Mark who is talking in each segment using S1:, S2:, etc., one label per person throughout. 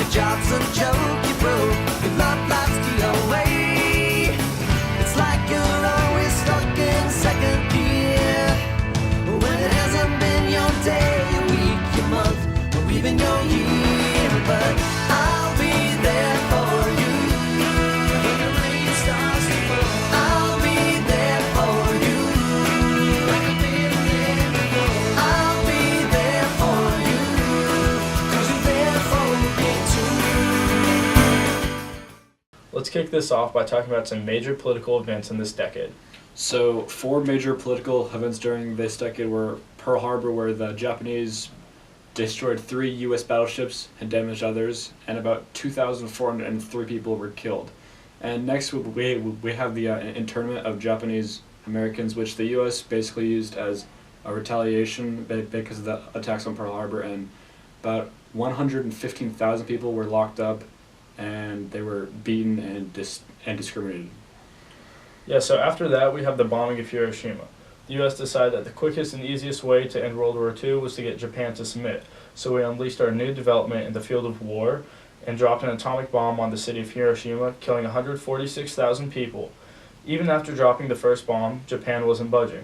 S1: Your job's a joke you broke. Your love life's DOA. It's like you're always stuck in second gear. When it hasn't been your day, your week, your month, or even your year. But I'll be there for you when the rain starts to fall. I'll be there for you like I've been there before. I'll be there for you 'cause you're there for me too.
S2: Let's kick this off by talking about some major political events in this decade.
S3: So, 4 major political events during this decade were Pearl Harbor, where the Japanese destroyed 3 U.S. battleships and damaged others, and about 2,403 people were killed. And next, we have the internment of Japanese Americans, which the U.S. basically used as a retaliation because of the attacks on Pearl Harbor, and about 115,000 people were locked up, and they were beaten and discriminated.
S2: Yeah, so after that, we have the bombing of Hiroshima. The U.S. decided that the quickest and easiest way to end World War II was to get Japan to submit. So we unleashed our new development in the field of war and dropped an atomic bomb on the city of Hiroshima, killing 146,000 people. Even after dropping the first bomb, Japan wasn't budging.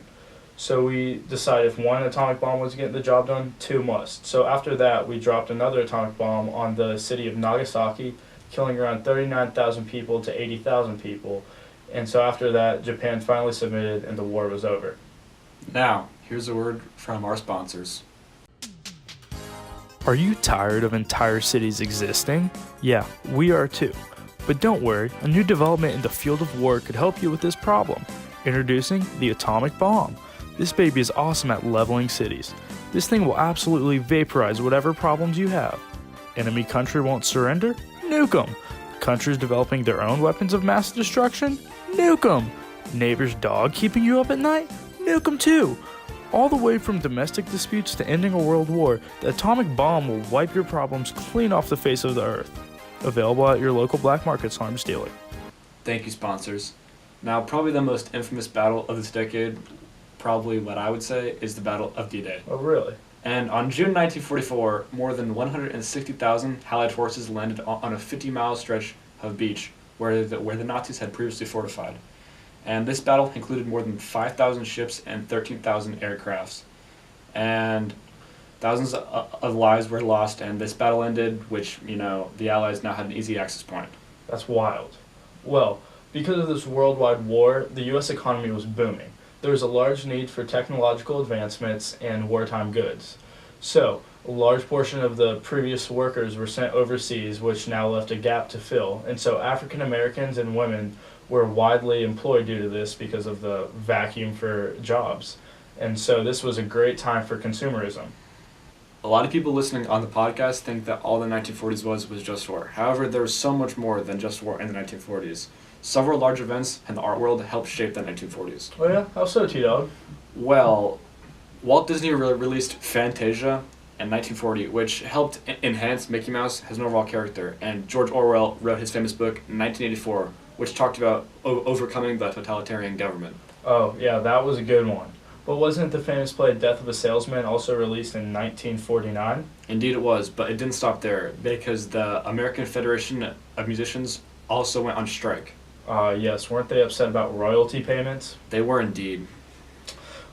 S2: So we decided if 1 atomic bomb was getting the job done, 2 must. So after that, we dropped another atomic bomb on the city of Nagasaki, killing around 39,000 people to 80,000 people. And so after that, Japan finally submitted and the war was over.
S3: Now, here's a word from our sponsors.
S2: Are you tired of entire cities existing? Yeah, we are too. But don't worry, a new development in the field of war could help you with this problem. Introducing the atomic bomb. This baby is awesome at leveling cities. This thing will absolutely vaporize whatever problems you have. Enemy country won't surrender? Nuke 'em. Countries developing their own weapons of mass destruction? Nuke 'em. Neighbor's dog keeping you up at night? Nuke 'em too. All the way from domestic disputes to ending a world war, the atomic bomb will wipe your problems clean off the face of the earth. Available at your local black market arms dealer.
S3: Thank you, sponsors. Now, probably the most infamous battle of this decade, probably what I would say, is the Battle of D-Day.
S2: Oh, really?
S3: And on June 1944, more than 160,000 Allied forces landed on a 50-mile stretch of beach where the Nazis had previously fortified. And this battle included more than 5,000 ships and 13,000 aircrafts. And thousands of lives were lost, and this battle ended, which, the Allies now had an easy access point.
S2: That's wild. Well, because of this worldwide war, the U.S. economy was booming. There was a large need for technological advancements and wartime goods. So, a large portion of the previous workers were sent overseas, which now left a gap to fill. And so African Americans and women were widely employed due to this because of the vacuum for jobs. And so this was a great time for consumerism.
S3: A lot of people listening on the podcast think that all the 1940s was just war. However, there was so much more than just war in the 1940s. Several large events in the art world helped shape the 1940s.
S2: Oh yeah? How so, T-Dog?
S3: Well, Walt Disney released Fantasia in 1940, which helped enhance Mickey Mouse as an overall character. And George Orwell wrote his famous book, 1984, which talked about overcoming the totalitarian government.
S2: Oh, yeah, that was a good one. But wasn't the famous play Death of a Salesman also released in 1949?
S3: Indeed it was, but it didn't stop there, because the American Federation of Musicians also went on strike.
S2: Yes, weren't they upset about royalty payments?
S3: They were indeed.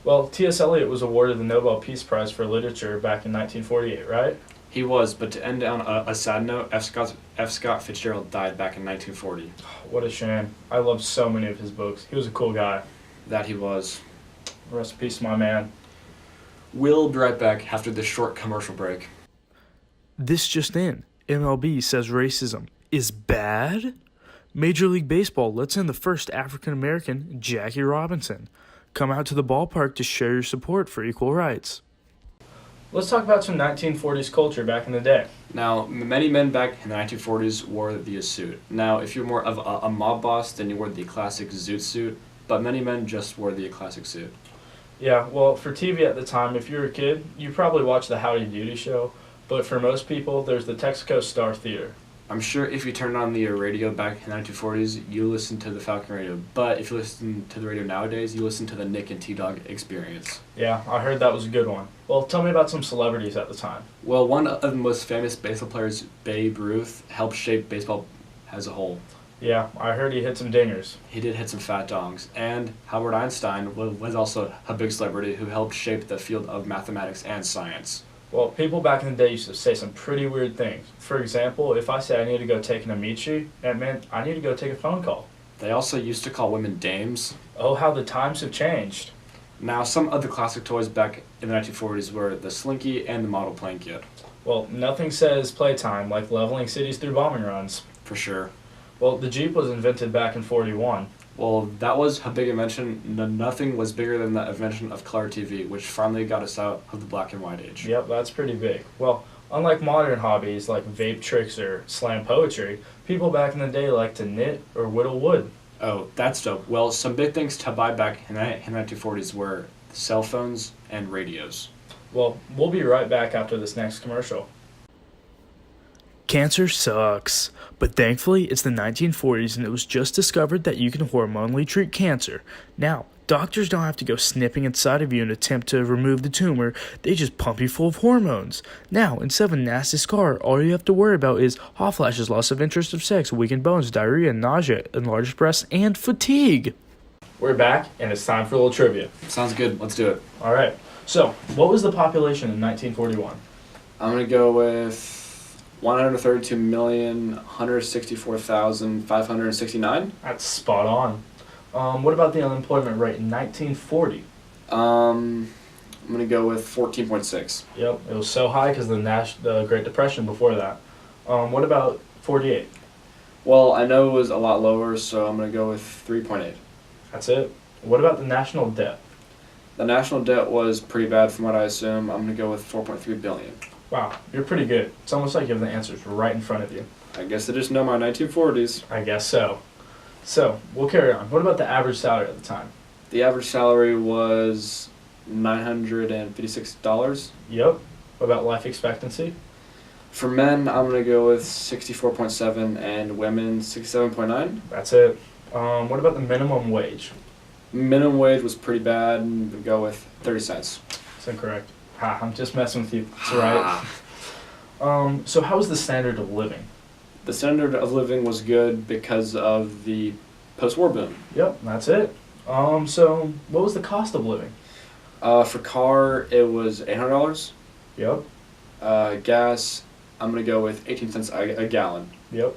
S2: Well, T.S. Eliot was awarded the Nobel Peace Prize for Literature back in 1948, right?
S3: He was, but to end on a sad note, F. Scott Fitzgerald died back in 1940.
S2: What a shame. I loved so many of his books. He was a cool guy.
S3: That he was.
S2: Rest in peace, my man.
S3: We'll be right back after this short commercial break.
S2: This just in. MLB says racism is bad? Major League Baseball lets in the first African-American, Jackie Robinson. Come out to the ballpark to show your support for equal rights. Let's talk about some 1940s culture back in the day.
S3: Now, many men back in the 1940s wore the suit. Now, if you're more of a mob boss, then you wore the classic zoot suit, but many men just wore the classic suit.
S2: Yeah, well, for TV at the time, if you were a kid, you probably watched the Howdy Doody show, but for most people, there's the Texaco Star Theater.
S3: I'm sure if you turned on the radio back in the 1940s, you listened to the Falcon radio. But if you listen to the radio nowadays, you listen to the Nic and T-Dog Experience.
S2: Yeah, I heard that was a good one. Well, tell me about some celebrities at the time.
S3: Well, one of the most famous baseball players, Babe Ruth, helped shape baseball as a whole.
S2: Yeah, I heard he hit some dingers.
S3: He did hit some fat dongs. And Albert Einstein was also a big celebrity who helped shape the field of mathematics and science.
S2: Well, people back in the day used to say some pretty weird things. For example, if I say I need to go take an Amici, that meant I need to go take a phone call.
S3: They also used to call women dames.
S2: Oh, how the times have changed.
S3: Now, some of the classic toys back in the 1940s were the Slinky and the model plane kit.
S2: Well, nothing says playtime like leveling cities through bombing runs.
S3: For sure.
S2: Well, the Jeep was invented back in 41.
S3: Well, that was a big invention. Nothing was bigger than the invention of color TV, which finally got us out of the black and white age.
S2: Yep, that's pretty big. Well, unlike modern hobbies like vape tricks or slam poetry, people back in the day liked to knit or whittle wood.
S3: Oh, that's dope. Well, some big things to buy back in the 1940s were cell phones and radios.
S2: Well, we'll be right back after this next commercial. Cancer sucks, but thankfully it's the 1940s and it was just discovered that you can hormonally treat cancer. Now, doctors don't have to go snipping inside of you in an attempt to remove the tumor, they just pump you full of hormones. Now, instead of a nasty scar, all you have to worry about is hot flashes, loss of interest of sex, weakened bones, diarrhea, nausea, enlarged breasts, and fatigue. We're back, and it's time for a little trivia.
S3: Sounds good. Let's do it.
S2: Alright, so what was the population in 1941?
S3: I'm going to go with 132,164,569.
S2: That's spot on. What about the unemployment rate in 1940?
S3: I'm going to go with 14.6.
S2: Yep, it was so high because the Great Depression before that. What about 48?
S3: Well, I know it was a lot lower, so I'm going to go with 3.8.
S2: That's it. What about the national debt?
S3: The national debt was pretty bad from what I assume. I'm going to go with 4.3 billion.
S2: Wow, you're pretty good. It's almost like you have the answers right in front of you.
S3: I guess I just know my 1940s.
S2: I guess so. So, we'll carry on. What about the average salary at the time?
S3: The average salary was $956.
S2: Yep. What about life expectancy?
S3: For men, I'm going to go with 64.7 and women 67.9.
S2: That's it. What about the minimum wage?
S3: Minimum wage was pretty bad, and we'll go with 30 cents.
S2: That's incorrect. Ha, I'm just messing with you. That's right. So how was the standard of living?
S3: The standard of living was good because of the post-war boom.
S2: Yep, that's it. So what was the cost of living?
S3: For car, it was $800.
S2: Yep.
S3: Gas, I'm going to go with 18 cents a gallon.
S2: Yep.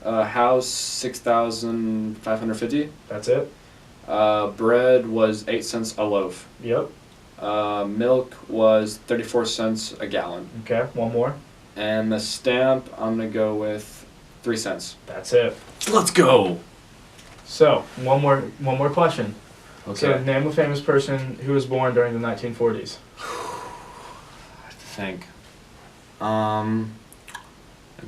S3: House, 6,550.
S2: That's it.
S3: Bread was 8 cents a loaf.
S2: Yep.
S3: Milk was 34 cents a gallon.
S2: Okay, one more.
S3: And the stamp, I'm going to go with 3 cents.
S2: That's it.
S3: Let's go!
S2: So, one more question.
S3: Okay.
S2: So, name a famous person who was born during the 1940s.
S3: I have to think. I'll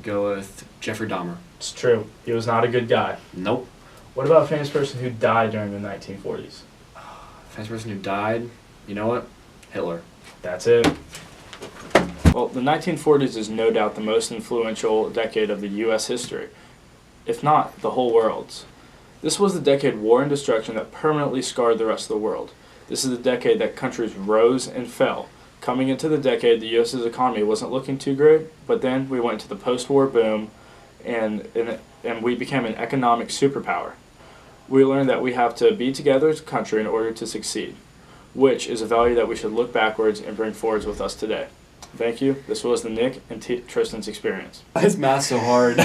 S3: go with Jeffrey Dahmer.
S2: It's true. He was not a good guy.
S3: Nope.
S2: What about a famous person who died during the 1940s?
S3: Famous person who died? You know what? Hitler.
S2: That's it. Well, the 1940s is no doubt the most influential decade of the U.S. history, if not the whole world's. This was the decade of war and destruction that permanently scarred the rest of the world. This is the decade that countries rose and fell. Coming into the decade, the U.S.'s economy wasn't looking too great, but then we went into the post-war boom, and we became an economic superpower. We learned that we have to be together as a country in order to succeed, which is a value that we should look backwards and bring forwards with us today. Thank you. This was the Nic and Tristan's Experience.
S3: Why is math so hard?